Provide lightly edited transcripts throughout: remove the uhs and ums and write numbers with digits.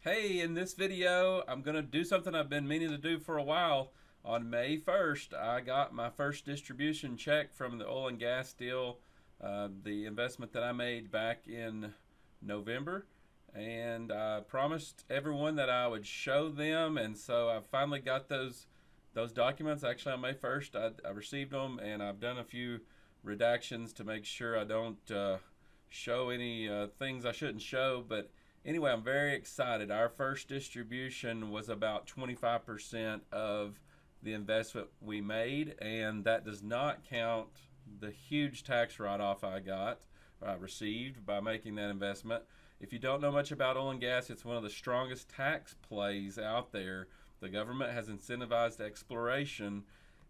Hey, in this video, I'm going to do something I've been meaning to do for a while. On May 1st, I got my first distribution check from the oil and gas deal, the investment that I made back in November. And I promised everyone that I would show them, and so I finally got those documents. Actually, on May 1st, I received them, and I've done a few redactions to make sure I don't show any things I shouldn't show. But anyway, I'm very excited. Our first distribution was about 25% of the investment we made, and that does not count the huge tax write-off I received by making that investment. If you don't know much about oil and gas, it's one of the strongest tax plays out there. The government has incentivized exploration,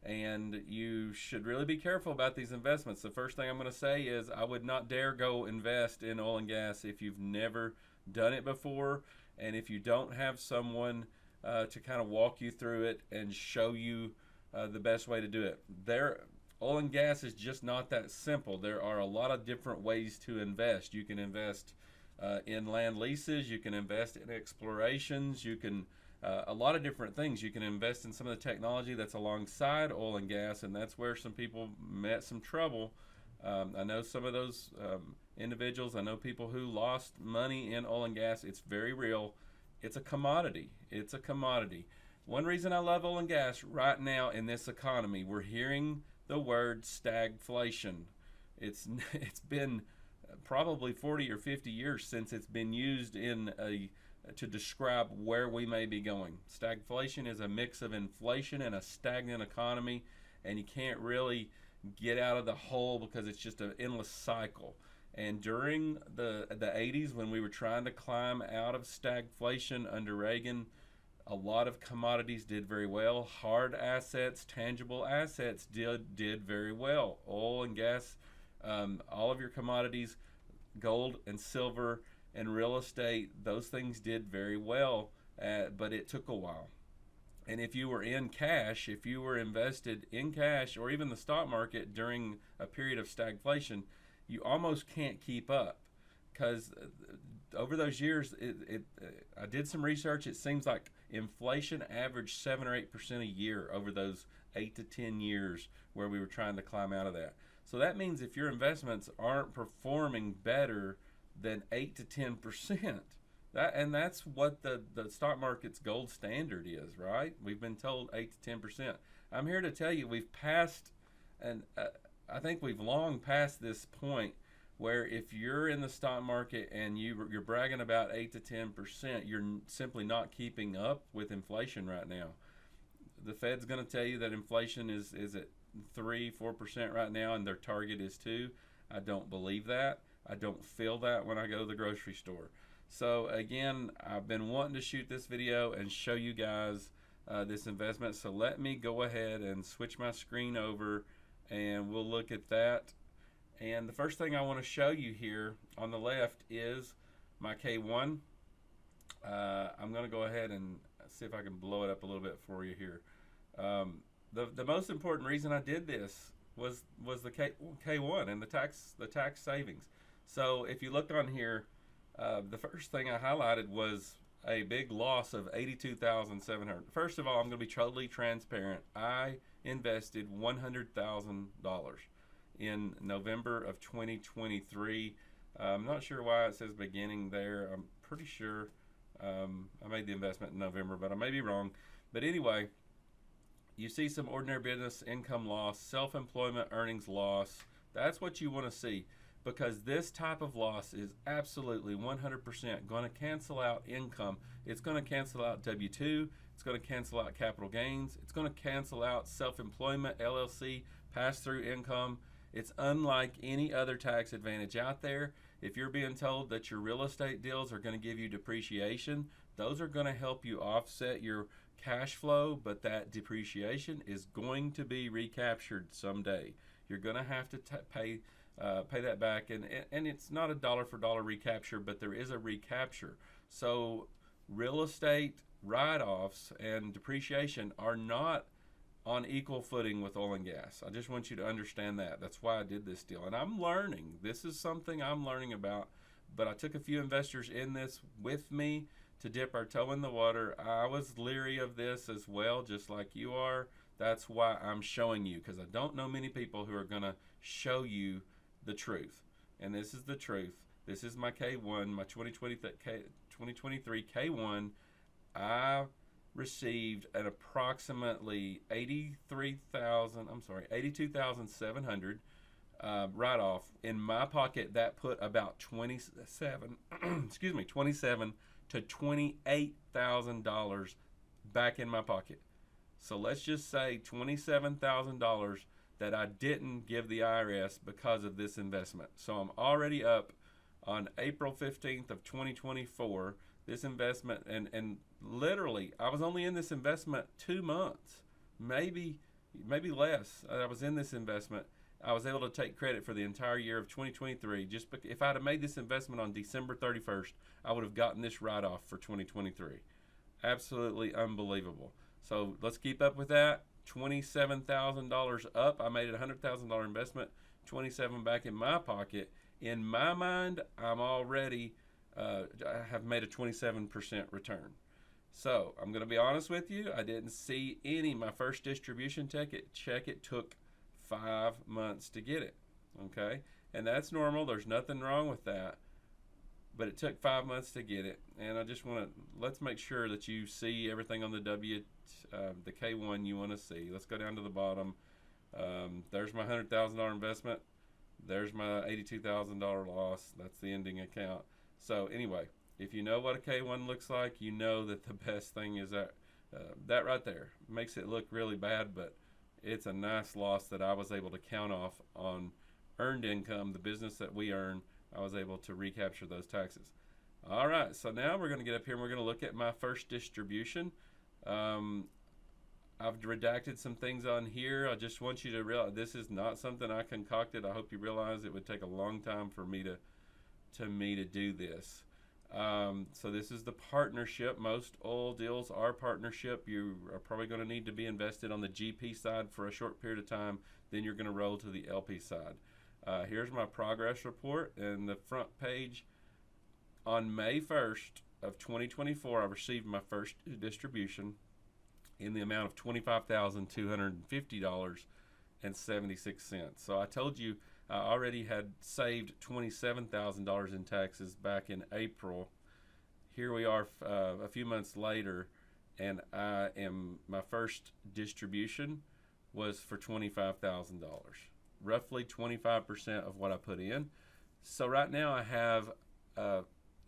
and you should really be careful about these investments. The first thing I'm going to say is I would not dare go invest in oil and gas if you've never done it before, and if you don't have someone to kind of walk you through it and show you the best way to do it. Oil and gas is just not that simple. There are a lot of different ways to invest. You can invest in land leases, you can invest in explorations, you can a lot of different things. You can invest in some of the technology that's alongside oil and gas, and that's where some people met some trouble. I know some of those individuals. I know people who lost money in oil and gas. It's very real. It's a commodity. It's a commodity. One reason I love oil and gas right now in this economy, we're hearing the word stagflation. It's been probably 40 or 50 years since it's been used to describe where we may be going. Stagflation is a mix of inflation and a stagnant economy, and you can't really get out of the hole because it's just an endless cycle. And during the 80s, when we were trying to climb out of stagflation under Reagan, a lot of commodities did very well. Hard assets, tangible assets did very well. Oil and gas, all of your commodities, gold and silver and real estate, those things did very well, but it took a while. And if you were in cash, if you were invested in cash or even the stock market during a period of stagflation, you almost can't keep up because over those years, I did some research. It seems like inflation averaged 7 or 8% a year over those 8 to 10 years where we were trying to climb out of that. So that means if your investments aren't performing better than 8 to 10%, that's what the stock market's gold standard is, right? We've been told 8 to 10%. I'm here to tell you we've passed, and I think we've long passed this point where if you're in the stock market and you're bragging about 8 to 10%, you're simply not keeping up with inflation right now. The Fed's going to tell you that inflation is at 3-4% right now, and their target is 2. I don't believe that. I don't feel that when I go to the grocery store. So again, I've been wanting to shoot this video and show you guys this investment. So let me go ahead and switch my screen over and we'll look at that. And the first thing I want to show you here on the left is my K1. I'm going to go ahead and see if I can blow it up a little bit for you here. The most important reason I did this was the K1 and the tax savings. So if you look on here, the first thing I highlighted was a big loss of $82,700. First of all, I'm going to be totally transparent. I invested $100,000 in November of 2023. I'm not sure why it says beginning there. I'm pretty sure I made the investment in November, but I may be wrong. But anyway, you see some ordinary business income loss, self-employment earnings loss. That's what you want to see, because this type of loss is absolutely 100% going to cancel out income. It's going to cancel out W-2. It's going to cancel out capital gains. It's going to cancel out self-employment, LLC, pass-through income. It's unlike any other tax advantage out there. If you're being told that your real estate deals are going to give you depreciation, those are going to help you offset your cash flow, but that depreciation is going to be recaptured someday. You're going to have to pay that back, and it's not a dollar for dollar recapture, but there is a recapture. So real estate write-offs and depreciation are not on equal footing with oil and gas. I just want you to understand that. That's why I did this deal, and I'm learning. This is something I'm learning about, but I took a few investors in this with me to dip our toe in the water. I was leery of this as well, just like you are. That's why I'm showing you, because I don't know many people who are going to show you the truth. And this is the truth. This is my K1, my 2023 K1. I received an approximately 82,700 write off in my pocket. That put about 27 27 to $28,000 back in my pocket. So let's just say $27,000 that I didn't give the IRS because of this investment. So I'm already up on April 15th of 2024. This investment, and literally, I was only in this investment 2 months, maybe less. I was in this investment. I was able to take credit for the entire year of 2023. Just if I'd have made this investment on December 31st, I would have gotten this write-off for 2023. Absolutely unbelievable. So let's keep up with that. $27,000 up. I made a $100,000 investment, 27 back in my pocket. In my mind, I'm already I have made a 27% return. So I'm going to be honest with you. I didn't see any. My first distribution check, it took 5 months to get it. Okay, and that's normal. There's nothing wrong with that. But it took 5 months to get it, and I just want to let's make sure that you see everything on the the K1 you want to see. Let's go down to the bottom. There's my $100,000 investment. There's my $82,000 loss. That's the ending account. So anyway, if you know what a K1 looks like, you know that the best thing is that that right there makes it look really bad, but it's a nice loss that I was able to count off on earned income, the business that we earn. I was able to recapture those taxes. All right, so now we're going to get up here and we're going to look at my first distribution. I've redacted some things on here. I just want you to realize this is not something I concocted. I hope you realize it would take a long time for me to do this. So this is the partnership. Most oil deals are partnership. You are probably going to need to be invested on the GP side for a short period of time. Then you're going to roll to the LP side. Here's my progress report, and the front page. On May 1st of 2024, I received my first distribution in the amount of $25,250.76. So I told you I already had saved $27,000 in taxes back in April. Here we are a few months later, and my first distribution was for $25,000, roughly 25% of what I put in. So right now I have a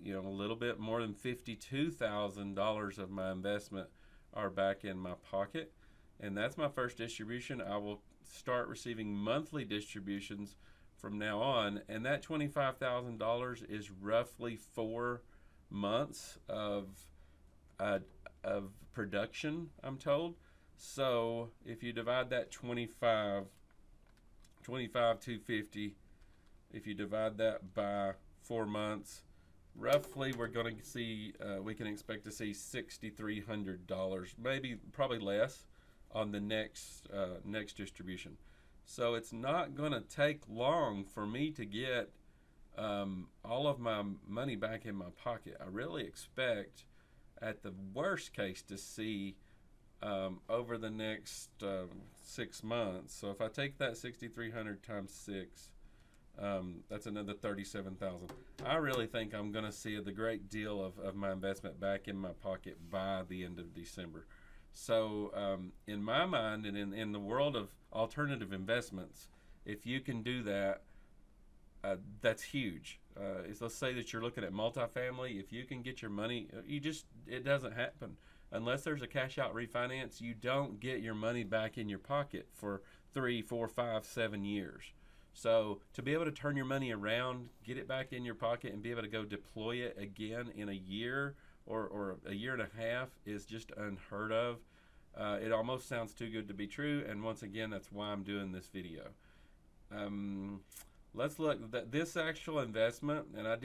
little bit more than $52,000 of my investment are back in my pocket, and that's my first distribution. I will start receiving monthly distributions from now on, and that $25,000 is roughly 4 months of production, I'm told. So if you divide that 25,250, if you divide that by 4 months, roughly we're going to see we can expect to see $6,300, probably less, on the next distribution. So it's not going to take long for me to get all of my money back in my pocket. I really expect, at the worst case, to see over the next 6 months. So if I take that 6,300 times 6, that's another 37,000. I really think I'm going to see the great deal of my investment back in my pocket by the end of December. So in my mind, and in the world of alternative investments, if you can do that, that's huge. Let's say that you're looking at multifamily. If you can get your money, it doesn't happen. Unless there's a cash out refinance, you don't get your money back in your pocket for 3, 4, 5, 7 years. So to be able to turn your money around, get it back in your pocket, and be able to go deploy it again in a year or a year and a half is just unheard of. It almost sounds too good to be true, and once again, that's why I'm doing this video. Let's look at this actual investment, and I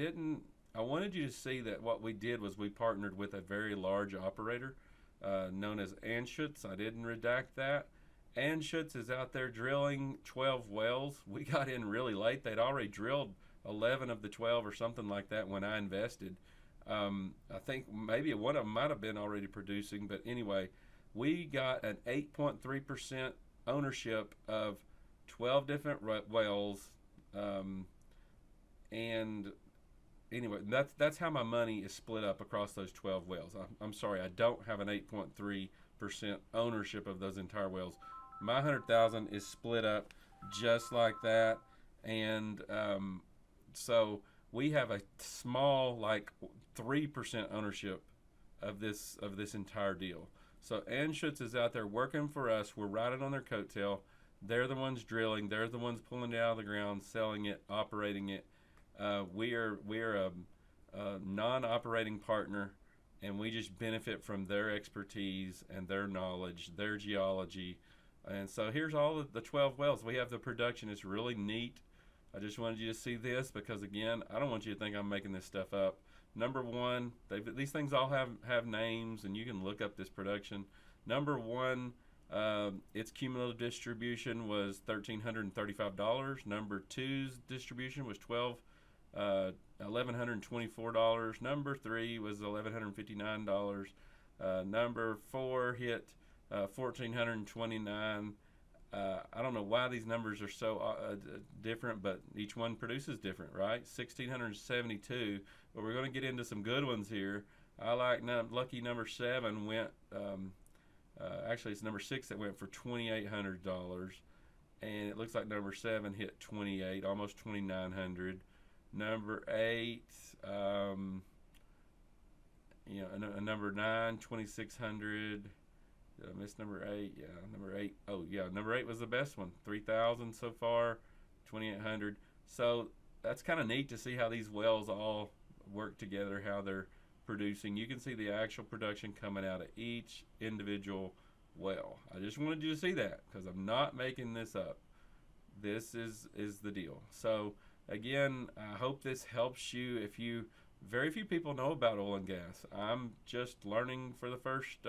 wanted you to see that what we did was we partnered with a very large operator known as Anschutz. I didn't redact that. Anschutz is out there drilling 12 wells. We got in really late. They'd already drilled 11 of the 12 or something like that when I invested. I think maybe one of them might have been already producing, but anyway, we got an 8.3% ownership of 12 different wells, um, and anyway, that's how my money is split up across those 12 wells. I'm sorry, I don't have an 8.3% ownership of those entire wells. My 100,000 is split up just like that, and so we have a small, like 3% ownership of this entire deal. So Anschutz is out there working for us. We're riding on their coattail. They're the ones drilling. They're the ones pulling it out of the ground, selling it, operating it. We are a non-operating partner, and we just benefit from their expertise and their knowledge, their geology. And so here's all of the 12 wells. We have the production. It's really neat. I just wanted you to see this because, again, I don't want you to think I'm making this stuff up. Number one, these things all have names, and you can look up this production. Number one, its cumulative distribution was $1,335. Number two's distribution was $1,124. Number three was $1,159. Number four hit $1,429. I don't know why these numbers are so different, but each one produces different, right? 1,672, but we're going to get into some good ones here. I like lucky number 7 went, actually it's number 6 that went for $2,800, and it looks like number 7 hit 28, almost 2,900. Number 8, number 9, 2,600. Did I miss number 8? Yeah, number 8. Oh, yeah, number 8 was the best one. 3,000 so far, 2,800. So that's kind of neat to see how these wells all work together, how they're producing. You can see the actual production coming out of each individual well. I just wanted you to see that because I'm not making this up. This is the deal. So again, I hope this helps you. Very few people know about oil and gas. I'm just learning for the first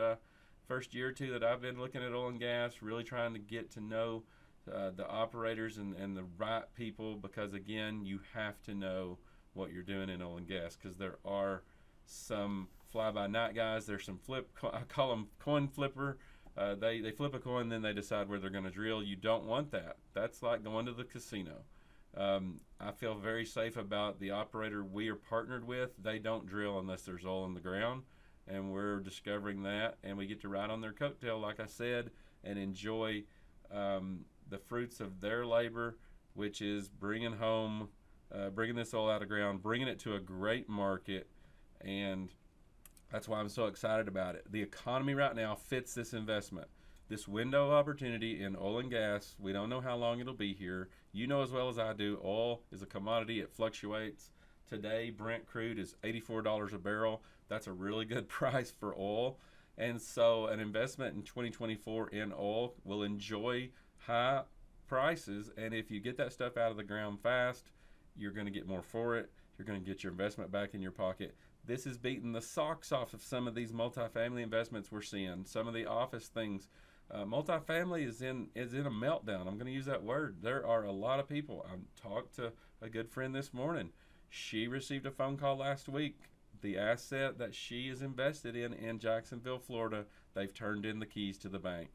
year or two that I've been looking at oil and gas, really trying to get to know the operators and the right people, because again, you have to know what you're doing in oil and gas, because there are some fly-by-night guys. There's some I call them coin flipper. They flip a coin, then they decide where they're going to drill. You don't want that. That's like going to the casino. I feel very safe about the operator we are partnered with. They don't drill unless there's oil in the ground, and we're discovering that, and we get to ride on their coattail, like I said, and enjoy the fruits of their labor, which is bringing this oil out of ground, bringing it to a great market, and that's why I'm so excited about it. The economy right now fits this investment. This window of opportunity in oil and gas, we don't know how long it'll be here. You know as well as I do, oil is a commodity. It fluctuates. Today, Brent crude is $84 a barrel. That's a really good price for oil. And so an investment in 2024 in oil will enjoy high prices. And if you get that stuff out of the ground fast, you're going to get more for it. You're going to get your investment back in your pocket. This is beating the socks off of some of these multifamily investments we're seeing. Some of the office things. Multifamily is in a meltdown. I'm going to use that word. There are a lot of people. I talked to a good friend this morning. She received a phone call last week. The asset that she is invested in Jacksonville, Florida, they've turned in the keys to the bank.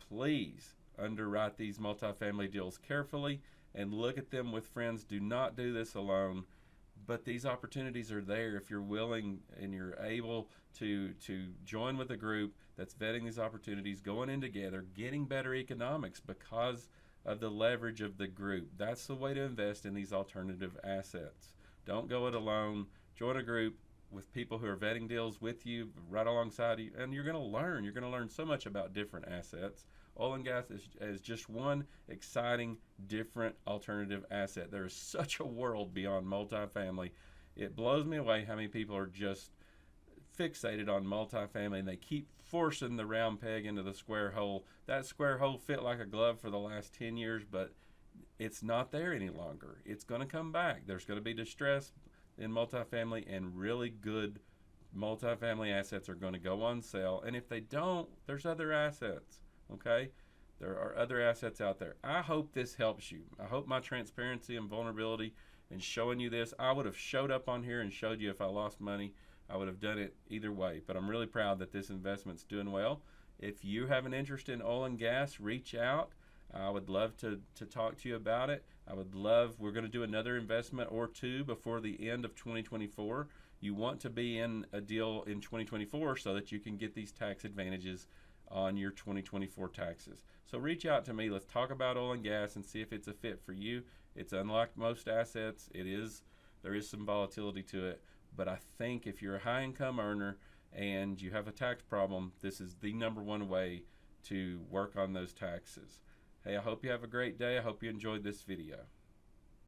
Please underwrite these multifamily deals carefully and look at them with friends. Do not do this alone. But these opportunities are there if you're willing and you're able to join with a group that's vetting these opportunities, going in together, getting better economics because of the leverage of the group. That's the way to invest in these alternative assets. Don't go it alone. Join a group with people who are vetting deals with you, right alongside you, and you're going to learn. You're going to learn so much about different assets. Oil and gas is just one exciting, different alternative asset. There is such a world beyond multifamily. It blows me away how many people are just fixated on multifamily, and they keep forcing the round peg into the square hole. That square hole fit like a glove for the last 10 years, but it's not there any longer. It's going to come back. There's going to be distress in multifamily, and really good multifamily assets are going to go on sale. And if they don't, there's other assets. Okay? There are other assets out there. I hope this helps you. I hope my transparency and vulnerability and showing you this. I would have showed up on here and showed you if I lost money. I would have done it either way. But I'm really proud that this investment's doing well. If you have an interest in oil and gas, reach out. I would love to talk to you about it. We're going to do another investment or two before the end of 2024. You want to be in a deal in 2024 so that you can get these tax advantages on your 2024 taxes. So reach out to me. Let's talk about oil and gas and see if it's a fit for you. It's unlike most assets. There is some volatility to it, but I think if you're a high income earner and you have a tax problem, this is the number one way to work on those taxes. Hey, I hope you have a great day. I hope you enjoyed this video.